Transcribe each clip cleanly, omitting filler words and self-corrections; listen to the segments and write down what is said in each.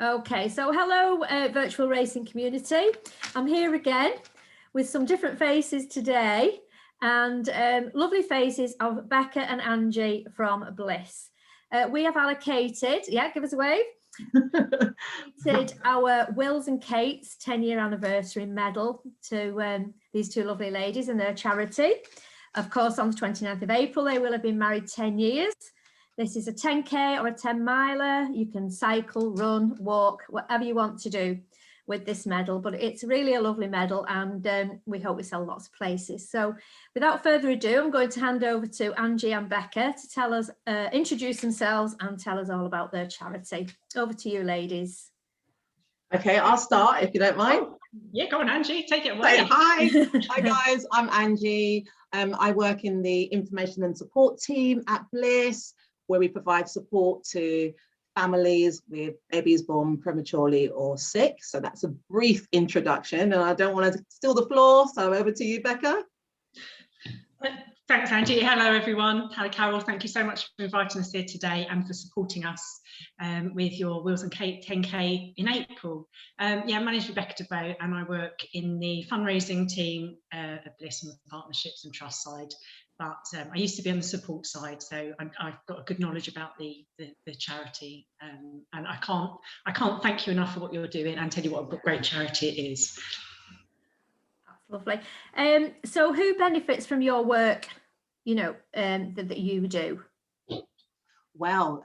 Okay, so hello, virtual racing community. I'm here again with some different faces today, and lovely faces of Becca and Angie from Bliss. We have allocated, give us a wave, our Wills and Kate's 10-year anniversary medal to these two lovely ladies and their charity. Of course, on the 29th of April, they will have been married 10 years. This is a 10K or a 10 miler. You can cycle, run, walk, whatever you want to do with this medal, but it's really a lovely medal, and we hope we sell lots of places. So without further ado, I'm going to hand over to Angie and Becca to tell us, introduce themselves and tell us all about their charity. Over to you, ladies. Okay, I'll start if you don't mind. Yeah, go on, Angie, take it away. Hi guys, I'm Angie. I work in the information and support team at Bliss, where we provide support to families with babies born prematurely or sick. So that's a brief introduction, and I don't want to steal the floor, so over to you, Becca. Thanks, Angie. Hello, everyone. Hello, Carol. Thank you so much for inviting us here today and for supporting us with your Wills and Kate 10K in April. My name is Rebecca DeVoe, and I work in the fundraising team at Bliss and the partnerships and trust side. But I used to be on the support side, so I've got a good knowledge about the charity, and I can't thank you enough for what you're doing and tell you what a great charity it is. That's lovely. So who benefits from your work, that you do? Well,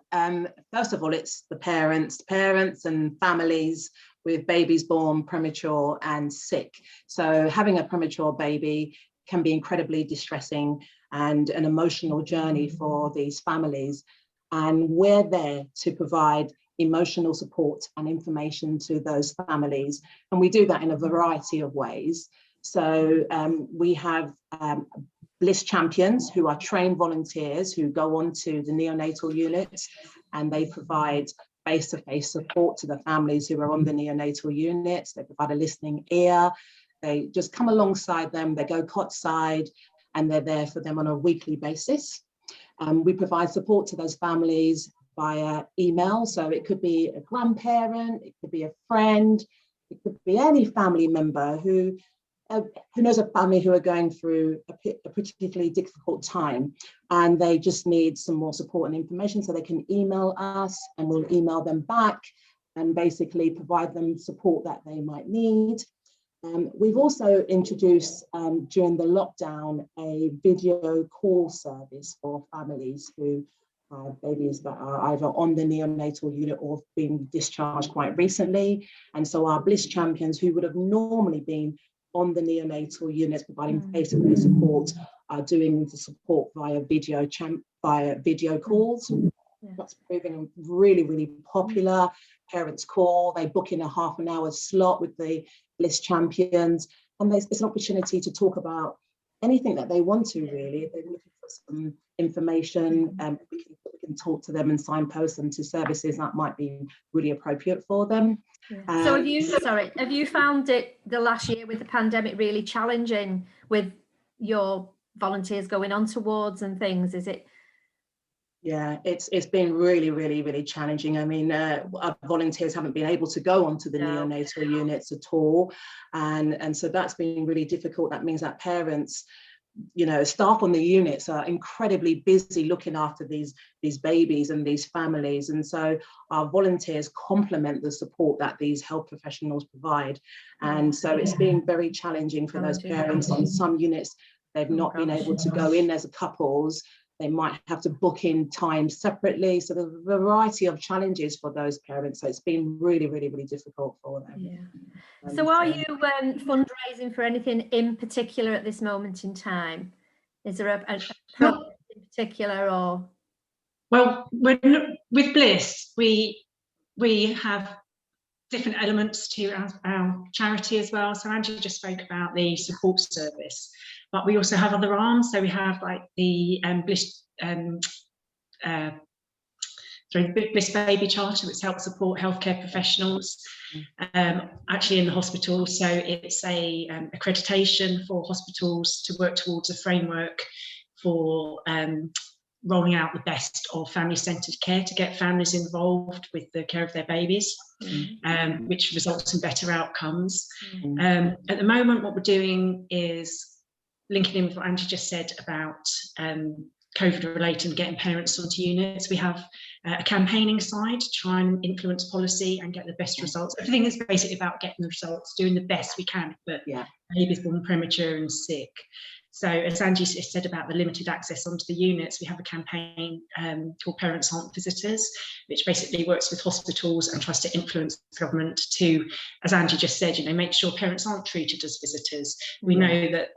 first of all, it's the parents and families with babies born premature and sick. So having a premature baby can be incredibly distressing and an emotional journey for these families. And we're there to provide emotional support and information to those families. And we do that in a variety of ways. So we have Bliss champions, who are trained volunteers who go on to the neonatal units, and they provide face-to-face support to the families who are on the neonatal units. They provide a listening ear. They just come alongside them, they go cot-side, and they're there for them on a weekly basis. We provide support to those families via email. So it could be a grandparent, it could be a friend, it could be any family member who knows a family who are going through a particularly difficult time, and they just need some more support and information. So they can email us, and we'll email them back and basically provide them support that they might need. We've also introduced during the lockdown a video call service for families who have babies that are either on the neonatal unit or been discharged quite recently. And so our Bliss champions, who would have normally been on the neonatal units providing face-to-face support, are doing the support via video calls. That's proving really, really popular. Parents call, they book in a half an hour slot with the Bliss champions, and it's an opportunity to talk about anything that they want to, really. If they're looking for some information, we can talk to them and signpost them to services that might be really appropriate for them. So have you found it the last year with the pandemic really challenging with your volunteers going on to wards and things? Is it? Yeah, it's been really, really, really challenging. I mean, our volunteers haven't been able to go onto the neonatal units at all. And so that's been really difficult. That means that parents, staff on the units are incredibly busy looking after these babies and these families. And so our volunteers complement the support that these health professionals provide. And so it's been very challenging for those parents. On some units, they've not been able to go in as couples. They might have to book in time separately. So there's a variety of challenges for those parents. So it's been really, really, really difficult for them. Yeah. So are you fundraising for anything in particular at this moment in time? Is there a program in particular, or? Well, with Bliss, we have different elements to our charity as well. So Angie just spoke about the support service, but we also have other arms. So we have like the Bliss Baby Charter, which helps support healthcare professionals actually in the hospital. So it's a accreditation for hospitals to work towards a framework for rolling out the best of family-centred care to get families involved with the care of their babies, which results in better outcomes. At the moment, what we're doing is linking in with what Angie just said about COVID-related and getting parents onto units. We have a campaigning side to try and influence policy and get the best results. Everything is basically about getting the results, doing the best we can for babies born premature and sick. So as Angie said about the limited access onto the units, we have a campaign called Parents Aren't Visitors, which basically works with hospitals and tries to influence government to, as Angie just said, make sure parents aren't treated as visitors. We know that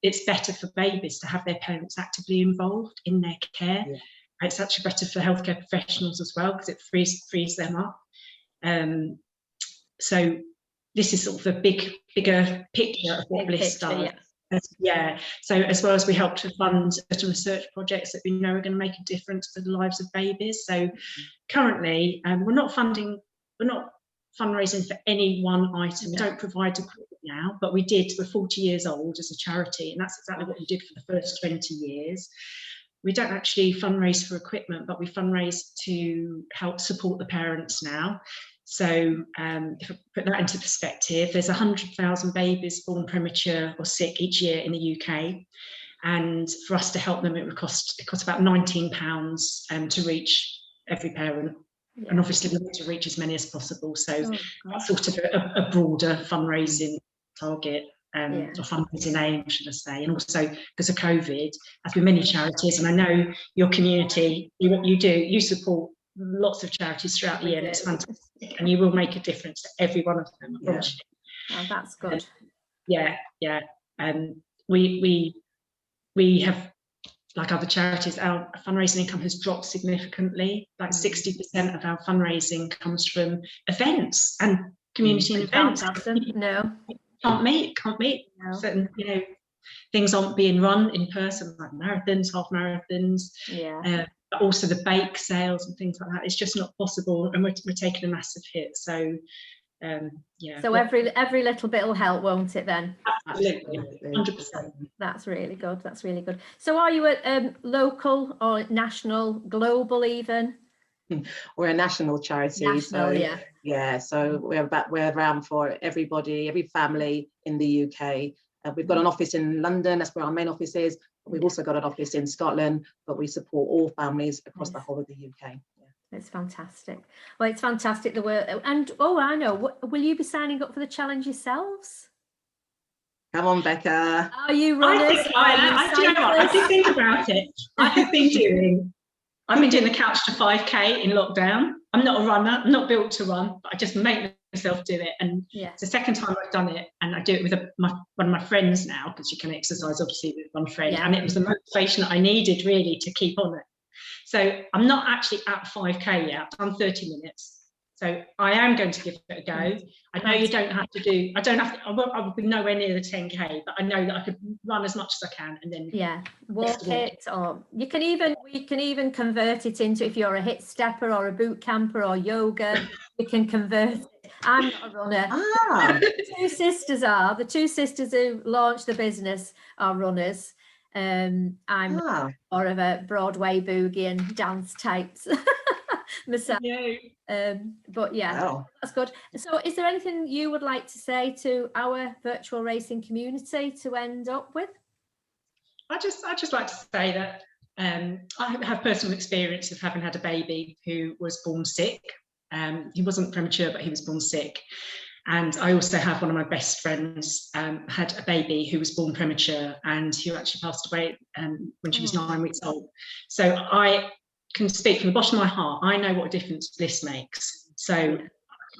it's better for babies to have their parents actively involved in their care. It's actually better for healthcare professionals as well, because it frees them up. So this is sort of a bigger picture of what Bliss does. So as well as we help to fund certain research projects that we know are going to make a difference to the lives of babies. So currently, we're not fundraising for any one item. We don't provide equipment now, but we did. We're 40 years old as a charity, and that's exactly what we did for the first 20 years. We don't actually fundraise for equipment, but we fundraise to help support the parents now. So if I put that into perspective, there's 100,000 babies born premature or sick each year in the UK. And for us to help them, it costs about £19 to reach every parent. And obviously we want to reach as many as possible. So that's sort of a broader fundraising target. Or fundraising aim, should I say, and also because of COVID, as with many charities, and I know your community, what you do, you support lots of charities throughout the year, and it's fantastic, and you will make a difference to every one of them. Oh, that's good. We have, like other charities, our fundraising income has dropped significantly. Like 60% of our fundraising comes from events and community events. Can't meet. No. Certain, things aren't being run in person, like marathons, half marathons. But also the bake sales and things like that. It's just not possible, and we're taking a massive hit. So, So every little bit will help, won't it? Then. Absolutely, 100%. That's really good. That's really good. So, are you a local or national, global, even? We're a national charity, so we're around for everybody, every family in the UK. We've got an office in London, that's where our main office is. But we've also got an office in Scotland, but we support all families across the whole of the UK. It's fantastic. Well, it's fantastic the work. And I know. Will you be signing up for the challenge yourselves? Come on, Becca. Are you runners? I did think about it. I've been doing the Couch to 5K in lockdown. I'm not a runner, I'm not built to run, but I just make myself do it. And it's the second time I've done it, and I do it with one of my friends now, because you can exercise obviously with one friend, and it was the motivation that I needed really to keep on it. So I'm not actually at 5K yet, I've done 30 minutes. So I am going to give it a go. I know I will be nowhere near the 10K, but I know that I could run as much as I can, and then walk it, or you can even convert it into, if you're a hit stepper or a boot camper or yoga, you can convert it. I'm not a runner. The two sisters who launched the business are runners. I'm more of a Broadway boogie and dance types myself. But that's good. So is there anything you would like to say to our virtual racing community to end up with? I'd just like to say that I have personal experience of having had a baby who was born sick. He wasn't premature, but he was born sick. And I also have one of my best friends had a baby who was born premature and who actually passed away when she was 9 weeks old. So I can speak from the bottom of my heart. I know what a difference Bliss makes. So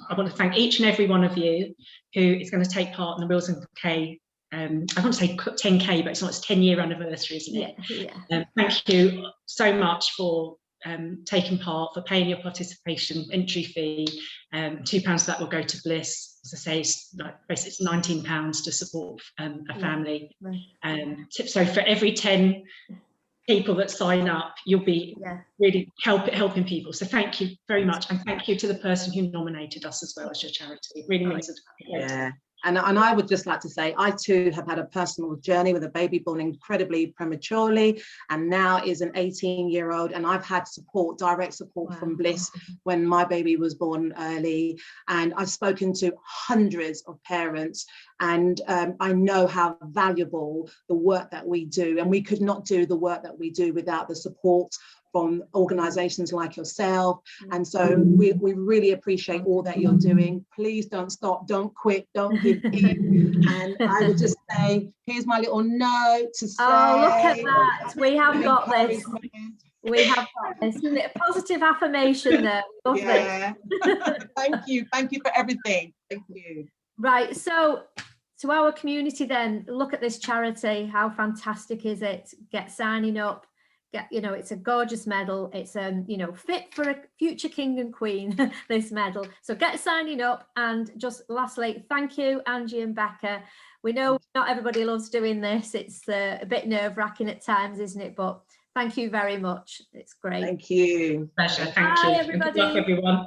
I want to thank each and every one of you who is going to take part in the Wheels and K. I want to say 10K, but it's not its 10-year anniversary, isn't it? Thank you so much for taking part, for paying your participation entry fee. £2 of that will go to Bliss. As I say, it's £19 to support a family. So for every 10 people that sign up, you'll be really helping people. So thank you very much, and thank you to the person who nominated us as well as your charity. It really means And I would just like to say, I too have had a personal journey with a baby born incredibly prematurely, and now is an 18-year-old. And I've had support, direct support from Bliss when my baby was born early. And I've spoken to hundreds of parents, and I know how valuable the work that we do. And we could not do the work that we do without the support from organisations like yourself. And so we really appreciate all that you're doing. Please don't stop, don't quit, don't give in. And I would just say, here's my little note to say. Oh, look at that. We have got this. We have got this. Isn't it a positive affirmation there? Love yeah. Thank you for everything. Thank you. Right, so to our community then, look at this charity. How fantastic is it? Get signing up. It's a gorgeous medal. It's fit for a future king and queen, this medal. So get signing up. And just lastly, thank you, Angie and Becca. We know not everybody loves doing this. It's a bit nerve-wracking at times, isn't it? But thank you very much. It's great. Thank you. Pleasure. Thank Bye, you. everybody. Good luck, everyone.